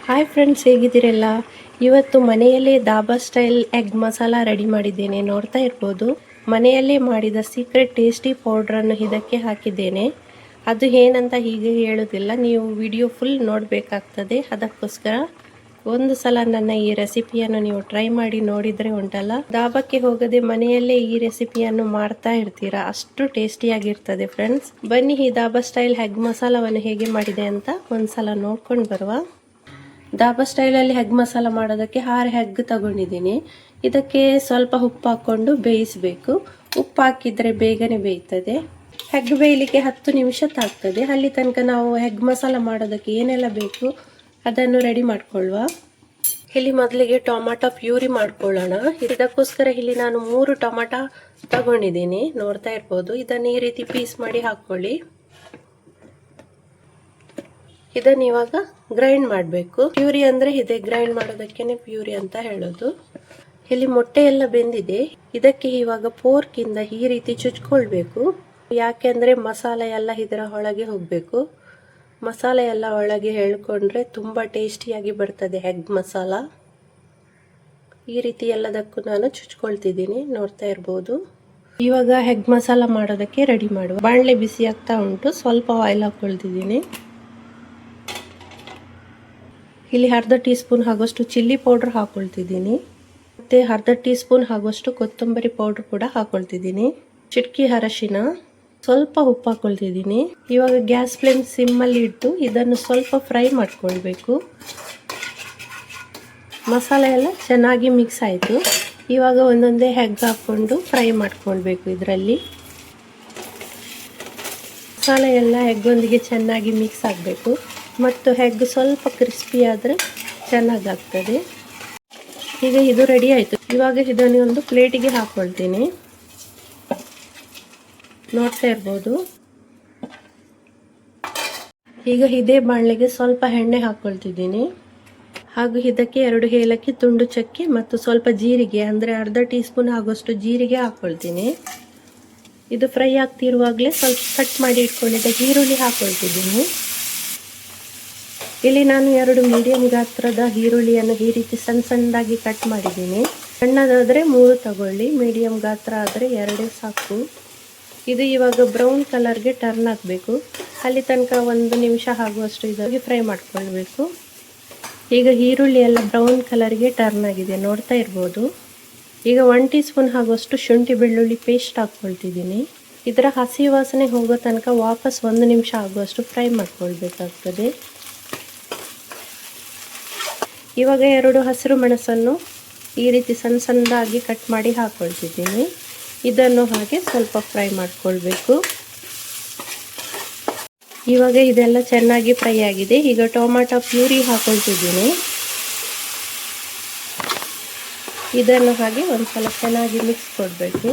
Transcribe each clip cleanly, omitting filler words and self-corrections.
Hi friends, ಹೇಗಿದ್ದೀರಲ್ಲ? ಇವತ್ತು ಮನೆಯಲ್ಲೇ dhaba style egg masala ready ಮಾಡಿದ್ದೇನೆ. ನೋಡ್ತಾ ಇರ್ಬೋದು, ಮನೆಯಲ್ಲೇ ಮಾಡಿದ ಸೀಕ್ರೆಟ್ ಟೇಸ್ಟಿ ಪೌಡ್ರನ್ನು ಇದಕ್ಕೆ ಹಾಕಿದ್ದೇನೆ. ಅದು ಏನಂತ ಹೀಗೆ ಹೇಳೋದಿಲ್ಲ, ನೀವು ವಿಡಿಯೋ ಫುಲ್ ನೋಡಬೇಕಾಗ್ತದೆ. ಅದಕ್ಕೋಸ್ಕರ ಒಂದು ಸಲ ನನ್ನ ಈ ರೆಸಿಪಿಯನ್ನು ನೀವು ಟ್ರೈ ಮಾಡಿ ನೋಡಿದರೆ ಉಂಟಲ್ಲ, ದಾಬಾಕ್ಕೆ ಹೋಗದೆ ಮನೆಯಲ್ಲೇ ಈ ರೆಸಿಪಿಯನ್ನು ಮಾಡ್ತಾ ಇರ್ತೀರಾ. ಅಷ್ಟು ಟೇಸ್ಟಿಯಾಗಿರ್ತದೆ ಫ್ರೆಂಡ್ಸ್. ಬನ್ನಿ ಈ ದಾಬಾ ಸ್ಟೈಲ್ ಎಗ್ ಮಸಾಲವನ್ನು ಹೇಗೆ ಮಾಡಿದೆ ಅಂತ ಒಂದ್ಸಲ ನೋಡ್ಕೊಂಡು ಬರುವ. ದಾಬಾ ಸ್ಟೈಲಲ್ಲಿ ಎಗ್ ಮಸಾಲ ಮಾಡೋದಕ್ಕೆ 6 ಎಗ್ ತಗೊಂಡಿದ್ದೀನಿ. ಇದಕ್ಕೆ ಸ್ವಲ್ಪ ಉಪ್ಪು ಹಾಕ್ಕೊಂಡು ಬೇಯಿಸಬೇಕು. ಉಪ್ಪು ಹಾಕಿದರೆ ಬೇಗನೆ ಬೇಯ್ತದೆ. ಎಗ್ ಬೇಯಲಿಕ್ಕೆ 10 ನಿಮಿಷ ತಾಗ್ತದೆ. ಅಲ್ಲಿ ತನಕ ನಾವು ಎಗ್ ಮಸಾಲ ಮಾಡೋದಕ್ಕೆ ಏನೆಲ್ಲ ಬೇಕು ಅದನ್ನು ರೆಡಿ ಮಾಡ್ಕೊಳ್ಳುವ. ಇಲ್ಲಿ ಮೊದಲಿಗೆ ಟೊಮಾಟೊ ಪ್ಯೂರಿ ಮಾಡ್ಕೊಳ್ಳೋಣ. ಇದಕ್ಕೋಸ್ಕರ ಇಲ್ಲಿ ನಾನು 3 ಟೊಮಾಟೊ ತಗೊಂಡಿದ್ದೀನಿ. ನೋಡ್ತಾ ಇರ್ಬೋದು. ಇದನ್ನು ಈ ರೀತಿ ಪೀಸ್ ಮಾಡಿ ಹಾಕ್ಕೊಳ್ಳಿ. ಇದನ್ನ ಇವಾಗ ಗ್ರೈಂಡ್ ಮಾಡಬೇಕು. ಪ್ಯೂರಿ ಅಂದ್ರೆ ಇದೆ, ಗ್ರೈಂಡ್ ಮಾಡೋದಕ್ಕೇನೆ ಪ್ಯೂರಿ ಅಂತ ಹೇಳೋದು. ಇಲ್ಲಿ ಮೊಟ್ಟೆ ಎಲ್ಲ ಬೆಂದಿದೆ. ಇದಕ್ಕೆ ಇವಾಗ ಫೋರ್ಕ್ ಇಂದ ಈ ರೀತಿ ಚುಚ್ಕೊಳ್ಬೇಕು. ಯಾಕೆಂದ್ರೆ ಮಸಾಲೆ ಎಲ್ಲ ಇದರ ಒಳಗೆ ಹೋಗ್ಬೇಕು. ಮಸಾಲೆ ಎಲ್ಲ ಒಳಗೆ ಹೇಳ್ಕೊಂಡ್ರೆ ತುಂಬಾ ಟೇಸ್ಟಿಯಾಗಿ ಬರ್ತದೆ ಎಗ್ ಮಸಾಲ. ಈ ರೀತಿ ಎಲ್ಲದಕ್ಕೂ ನಾನು ಚುಚ್ಕೊಳ್ತಿದ್ದೀನಿ. ನೋಡ್ತಾ ಇರ್ಬೋದು. ಇವಾಗ ಎಗ್ ಮಸಾಲ ಮಾಡೋದಕ್ಕೆ ರೆಡಿ ಮಾಡುವ. ಬಾಣಲೆ ಬಿಸಿ ಆಗ್ತಾ ಉಂಟು. ಸ್ವಲ್ಪ ಆಯಿಲ್ ಹಾಕೊಳ್ತಿದ್ದೀನಿ. ಇಲ್ಲಿ ಅರ್ಧ ಟೀ ಸ್ಪೂನ್ ಆಗುವಷ್ಟು ಚಿಲ್ಲಿ ಪೌಡರ್ ಹಾಕೊಳ್ತಿದ್ದೀನಿ. ಮತ್ತೆ ಅರ್ಧ ಟೀ ಸ್ಪೂನ್ ಆಗುವಷ್ಟು ಕೊತ್ತಂಬರಿ ಪೌಡರ್ ಕೂಡ ಹಾಕೊಳ್ತಿದ್ದೀನಿ. ಚಿಟಕಿ ಅರಶಿನ, ಸ್ವಲ್ಪ ಉಪ್ಪು ಹಾಕೊಳ್ತಿದ್ದೀನಿ. ಇವಾಗ ಗ್ಯಾಸ್ ಫ್ಲೇಮ್ ಸಿಮ್ಮಲ್ಲಿ ಇಟ್ಟು ಇದನ್ನು ಸ್ವಲ್ಪ ಫ್ರೈ ಮಾಡ್ಕೊಳ್ಬೇಕು. ಮಸಾಲೆ ಎಲ್ಲ ಚೆನ್ನಾಗಿ ಮಿಕ್ಸ್ ಆಯಿತು. ಇವಾಗ ಒಂದೊಂದೇ ಎಗ್ ಹಾಕ್ಕೊಂಡು ಫ್ರೈ ಮಾಡ್ಕೊಳ್ಬೇಕು. ಇದರಲ್ಲಿ ಮಸಾಲೆ ಎಲ್ಲ ಎಗ್ಗೊಂದಿಗೆ ಚೆನ್ನಾಗಿ ಮಿಕ್ಸ್ ಆಗಬೇಕು. ಮತ್ತು ಎಗ್ ಸ್ವಲ್ಪ ಕ್ರಿಸ್ಪಿ ಆದರೆ ಚೆನ್ನಾಗಾಗ್ತದೆ. ಈಗ ಇದು ರೆಡಿ ಆಯಿತು. ಇವಾಗ ಇದನ್ನು ಒಂದು ಪ್ಲೇಟಿಗೆ ಹಾಕ್ಕೊಳ್ತೀನಿ. ನೋಡ್ತಾ ಇರ್ಬೋದು. ಈಗ ಇದೇ ಬಾಣಲೆಗೆ ಸ್ವಲ್ಪ ಎಣ್ಣೆ ಹಾಕ್ಕೊಳ್ತಿದ್ದೀನಿ. ಹಾಗೂ ಇದಕ್ಕೆ 2 ಏಲಕ್ಕಿ, ತುಂಡು ಚಕ್ಕೆ ಮತ್ತು ಸ್ವಲ್ಪ ಜೀರಿಗೆ, ಅಂದರೆ ಅರ್ಧ ಟೀ ಸ್ಪೂನ್ ಆಗುವಷ್ಟು ಜೀರಿಗೆ ಹಾಕ್ಕೊಳ್ತೀನಿ. ಇದು ಫ್ರೈ ಆಗ್ತಿರುವಾಗಲೇ ಸ್ವಲ್ಪ ಕಟ್ ಮಾಡಿ ಇಟ್ಕೊಂಡಿದ್ದ ಈರುಳ್ಳಿ ಹಾಕ್ಕೊಳ್ತಿದ್ದೀನಿ. ಇಲ್ಲಿ ನಾನು 2 ಮೀಡಿಯಂ ಗಾತ್ರದ ಈರುಳ್ಳಿಯನ್ನು ಈ ರೀತಿ ಸಣ್ಣ ಸಣ್ಣದಾಗಿ ಕಟ್ ಮಾಡಿದ್ದೀನಿ. ಸಣ್ಣದಾದರೆ 3 ತಗೊಳ್ಳಿ, ಮೀಡಿಯಂ ಗಾತ್ರ ಆದರೆ 2 ಸಾಕು. ಇದು ಇವಾಗ ಬ್ರೌನ್ ಕಲರ್ಗೆ ಟರ್ನ್ ಆಗಬೇಕು. ಅಲ್ಲಿ ತನಕ 1 ನಿಮಿಷ ಆಗುವಷ್ಟು ಇದಕ್ಕೆ ಫ್ರೈ ಮಾಡ್ಕೊಳ್ಬೇಕು. ಈಗ ಈರುಳ್ಳಿ ಎಲ್ಲ ಬ್ರೌನ್ ಕಲರ್ಗೆ ಟರ್ನ್ ಆಗಿದೆ. ನೋಡ್ತಾ ಇರ್ಬೋದು. ಈಗ 1 ಟೀ ಸ್ಪೂನ್ ಆಗುವಷ್ಟು ಶುಂಠಿ ಬೆಳ್ಳುಳ್ಳಿ ಪೇಸ್ಟ್ ಹಾಕ್ಕೊಳ್ತಿದ್ದೀನಿ. ಇದರ ಹಸಿ ವಾಸನೆ ಹೋಗೋ ತನಕ ವಾಪಸ್ 1 ನಿಮಿಷ ಆಗುವಷ್ಟು ಫ್ರೈ ಮಾಡ್ಕೊಳ್ಬೇಕಾಗ್ತದೆ. ಇವಾಗ 2 ಹಸಿರು ಮೆಣಸನ್ನು ಈ ರೀತಿ ಸಣ್ಣ ಸಣ್ಣದಾಗಿ ಕಟ್ ಮಾಡಿ ಹಾಕ್ಕೊಳ್ತಿದ್ದೀನಿ. ಇದನ್ನು ಹಾಗೆ ಸ್ವಲ್ಪ ಫ್ರೈ ಮಾಡ್ಕೊಳ್ಬೇಕು. ಇವಾಗ ಇದೆಲ್ಲ ಚೆನ್ನಾಗಿ ಫ್ರೈ ಆಗಿದೆ. ಈಗ ಟೊಮಾಟೊ ಪ್ಯೂರಿ ಹಾಕ್ಕೊಳ್ತಿದ್ದೀನಿ. ಇದನ್ನು ಹಾಗೆ ಒಂದ್ಸಲ ಚೆನ್ನಾಗಿ ಮಿಕ್ಸ್ ಕೊಡಬೇಕು.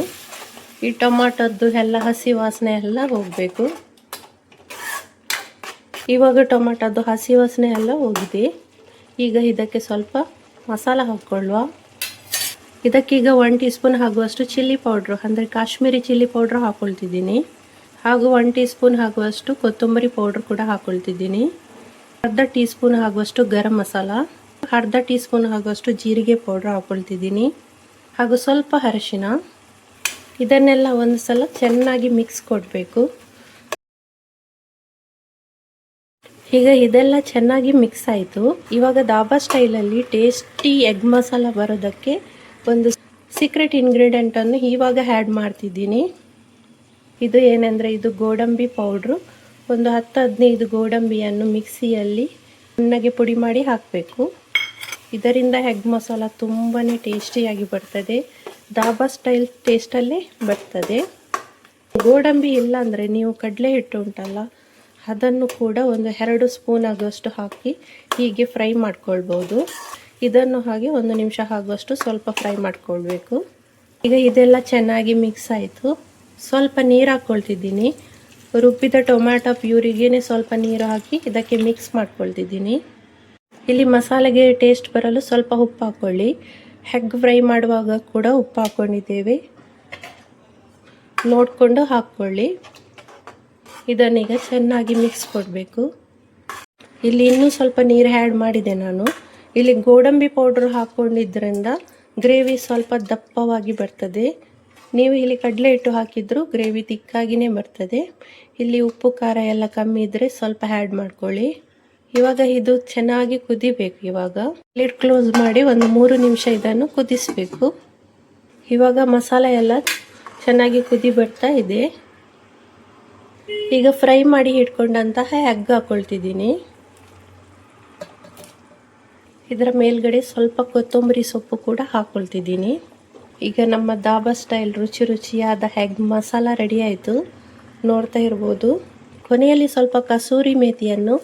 ಈ ಟೊಮಾಟೊದ್ದು ಎಲ್ಲ ಹಸಿ ವಾಸನೆ ಎಲ್ಲ ಹೋಗಬೇಕು. ಇವಾಗ ಟೊಮಾಟೊದ್ದು ಹಸಿ ವಾಸನೆ ಎಲ್ಲ ಹೋಗಿದೆ. ಈಗ ಇದಕ್ಕೆ ಸ್ವಲ್ಪ ಮಸಾಲ ಹಾಕ್ಕೊಳ್ಳುವ. ಇದಕ್ಕೀಗ 1 ಟೀ ಸ್ಪೂನ್ ಆಗುವಷ್ಟು ಚಿಲ್ಲಿ ಪೌಡ್ರು, ಅಂದರೆ ಕಾಶ್ಮೀರಿ ಚಿಲ್ಲಿ ಪೌಡ್ರ್ ಹಾಕ್ಕೊಳ್ತಿದ್ದೀನಿ. ಹಾಗೂ 1 ಟೀ ಸ್ಪೂನ್ ಆಗುವಷ್ಟು ಕೊತ್ತಂಬರಿ ಪೌಡ್ರ್ ಕೂಡ ಹಾಕ್ಕೊಳ್ತಿದ್ದೀನಿ. ಅರ್ಧ ಟೀ ಸ್ಪೂನ್ ಆಗುವಷ್ಟು ಗರಂ ಮಸಾಲ, ಅರ್ಧ ಟೀ ಸ್ಪೂನ್ ಆಗುವಷ್ಟು ಜೀರಿಗೆ ಪೌಡ್ರ್ ಹಾಕ್ಕೊಳ್ತಿದ್ದೀನಿ. ಹಾಗೂ ಸ್ವಲ್ಪ ಅರಿಶಿನ. ಇದನ್ನೆಲ್ಲ ಒಂದು ಸಲ ಚೆನ್ನಾಗಿ ಮಿಕ್ಸ್ ಕೊಡಬೇಕು. ಈಗ ಇದೆಲ್ಲ ಚೆನ್ನಾಗಿ ಮಿಕ್ಸ್ ಆಯಿತು. ಇವಾಗ ದಾಬಾ ಸ್ಟೈಲಲ್ಲಿ ಟೇಸ್ಟಿ ಎಗ್ ಮಸಾಲ ಬರೋದಕ್ಕೆ ಒಂದು ಸೀಕ್ರೆಟ್ ಇಂಗ್ರೀಡಿಯೆಂಟನ್ನು ಇವಾಗ ಆ್ಯಡ್ ಮಾಡ್ತಿದ್ದೀನಿ. ಇದು ಏನಂದರೆ, ಇದು ಗೋಡಂಬಿ ಪೌಡ್ರು. ಒಂದು 10-15 ಗೋಡಂಬಿಯನ್ನು ಮಿಕ್ಸಿಯಲ್ಲಿ ಚೆನ್ನಾಗಿ ಪುಡಿ ಮಾಡಿ ಹಾಕಬೇಕು. ಇದರಿಂದ ಎಗ್ ಮಸಾಲ ತುಂಬಾ ಟೇಸ್ಟಿಯಾಗಿ ಬರ್ತದೆ. ದಾಬಾ ಸ್ಟೈಲ್ ಟೇಸ್ಟಲ್ಲೇ ಬರ್ತದೆ. ಗೋಡಂಬಿ ಇಲ್ಲ ಅಂದರೆ ನೀವು ಕಡಲೆ ಹಿಟ್ಟು ಉಂಟಲ್ಲ, ಅದನ್ನು ಕೂಡ ಒಂದು 2 ಸ್ಪೂನ್ ಆಗುವಷ್ಟು ಹಾಕಿ ಹೀಗೆ ಫ್ರೈ ಮಾಡ್ಕೊಳ್ಬೋದು. ಇದನ್ನು ಹಾಗೆ 1 ನಿಮಿಷ ಆಗುವಷ್ಟು ಸ್ವಲ್ಪ ಫ್ರೈ ಮಾಡ್ಕೊಳ್ಬೇಕು. ಈಗ ಇದೆಲ್ಲ ಚೆನ್ನಾಗಿ ಮಿಕ್ಸ್ ಆಯಿತು. ಸ್ವಲ್ಪ ನೀರು ಹಾಕ್ಕೊಳ್ತಿದ್ದೀನಿ. ರುಬ್ಬಿದ ಟೊಮ್ಯಾಟೊ ಪ್ಯೂರಿಗೆ ಸ್ವಲ್ಪ ನೀರು ಹಾಕಿ ಇದಕ್ಕೆ ಮಿಕ್ಸ್ ಮಾಡ್ಕೊಳ್ತಿದ್ದೀನಿ. ಇಲ್ಲಿ ಮಸಾಲೆಗೆ ಟೇಸ್ಟ್ ಬರಲು ಸ್ವಲ್ಪ ಉಪ್ಪು ಹಾಕ್ಕೊಳ್ಳಿ. ಎಗ್ ಫ್ರೈ ಮಾಡುವಾಗ ಕೂಡ ಉಪ್ಪು ಹಾಕ್ಕೊಂಡಿದ್ದೇವೆ, ನೋಡಿಕೊಂಡು ಹಾಕ್ಕೊಳ್ಳಿ. ಇದನ್ನೀಗ ಚೆನ್ನಾಗಿ ಮಿಕ್ಸ್ ಕೊಡಬೇಕು. ಇಲ್ಲಿ ಇನ್ನೂ ಸ್ವಲ್ಪ ನೀರು ಆ್ಯಡ್ ಮಾಡಿದೆ ನಾನು. ಇಲ್ಲಿ ಗೋಡಂಬಿ ಪೌಡ್ರ್ ಹಾಕ್ಕೊಂಡಿದ್ದರಿಂದ ಗ್ರೇವಿ ಸ್ವಲ್ಪ ದಪ್ಪವಾಗಿ ಬರ್ತದೆ. ನೀವು ಇಲ್ಲಿ ಕಡಲೆ ಹಿಟ್ಟು ಹಾಕಿದರೂ ಗ್ರೇವಿ ತಿಕ್ಕಾಗಿಯೇ ಬರ್ತದೆ. ಇಲ್ಲಿ ಉಪ್ಪು ಖಾರ ಎಲ್ಲ ಕಮ್ಮಿ ಇದ್ದರೆ ಸ್ವಲ್ಪ ಆ್ಯಡ್ ಮಾಡ್ಕೊಳ್ಳಿ. ಇವಾಗ ಇದು ಚೆನ್ನಾಗಿ ಕುದಿಬೇಕು. ಇವಾಗ ಲಿಡ್ ಕ್ಲೋಸ್ ಮಾಡಿ ಒಂದು 3 ನಿಮಿಷ ಇದನ್ನು ಕುದಿಸಬೇಕು. ಇವಾಗ ಮಸಾಲೆ ಎಲ್ಲ ಚೆನ್ನಾಗಿ ಕುದಿ ಬರ್ತಾ ಇದೆ. ಈಗ ಫ್ರೈ ಮಾಡಿ ಇಟ್ಕೊಂಡಂತಹ ಎಗ್ ಹಾಕ್ಕೊಳ್ತಿದ್ದೀನಿ. ಇದರ ಮೇಲ್ಗಡೆ ಸ್ವಲ್ಪ ಕೊತ್ತಂಬರಿ ಸೊಪ್ಪು ಕೂಡ ಹಾಕ್ಕೊಳ್ತಿದ್ದೀನಿ. ಈಗ ನಮ್ಮ ದಾಬಾ ಸ್ಟೈಲ್ ರುಚಿಯಾದ ಎಗ್ ಮಸಾಲ ರೆಡಿ ಆಯಿತು. ನೋಡ್ತಾ ಇರ್ಬೋದು. ಕೊನೆಯಲ್ಲಿ ಸ್ವಲ್ಪ ಕಸೂರಿ ಮೇಥಿಯನ್ನು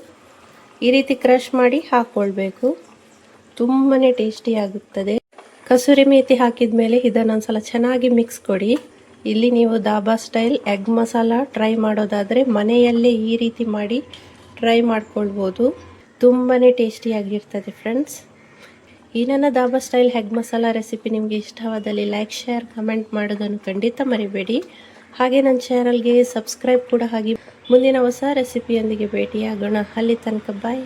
ಈ ರೀತಿ ಕ್ರಷ್ ಮಾಡಿ ಹಾಕ್ಕೊಳ್ಬೇಕು. ತುಂಬಾ ಟೇಸ್ಟಿಯಾಗುತ್ತದೆ. ಕಸೂರಿ ಮೇಥಿ ಹಾಕಿದ ಮೇಲೆ ಇದನ್ನೊಂದ್ಸಲ ಚೆನ್ನಾಗಿ ಮಿಕ್ಸ್ ಕೊಡಿ. ಇಲ್ಲಿ ನೀವು dhaba style egg masala try ಮಾಡೋದಾದರೆ ಮನೆಯಲ್ಲೇ ಈ ರೀತಿ ಮಾಡಿ ಟ್ರೈ ಮಾಡ್ಕೊಳ್ಬೋದು. ತುಂಬಾ ಟೇಸ್ಟಿಯಾಗಿರ್ತದೆ ಫ್ರೆಂಡ್ಸ್. ಈ ನನ್ನ dhaba style egg masala recipe ನಿಮಗೆ ಇಷ್ಟವಾದಲ್ಲಿ ಲೈಕ್, ಶೇರ್, ಕಮೆಂಟ್ ಮಾಡೋದನ್ನು ಖಂಡಿತ ಮರಿಬೇಡಿ. ಹಾಗೆ ನನ್ನ ಚಾನಲ್ಗೆ ಸಬ್ಸ್ಕ್ರೈಬ್ ಕೂಡ ಆಗಿ. ಮುಂದಿನ ಹೊಸ ರೆಸಿಪಿಯೊಂದಿಗೆ ಭೇಟಿಯಾಗೋಣ. ಅಲ್ಲಿ ತನಕ ಬಾಯ್.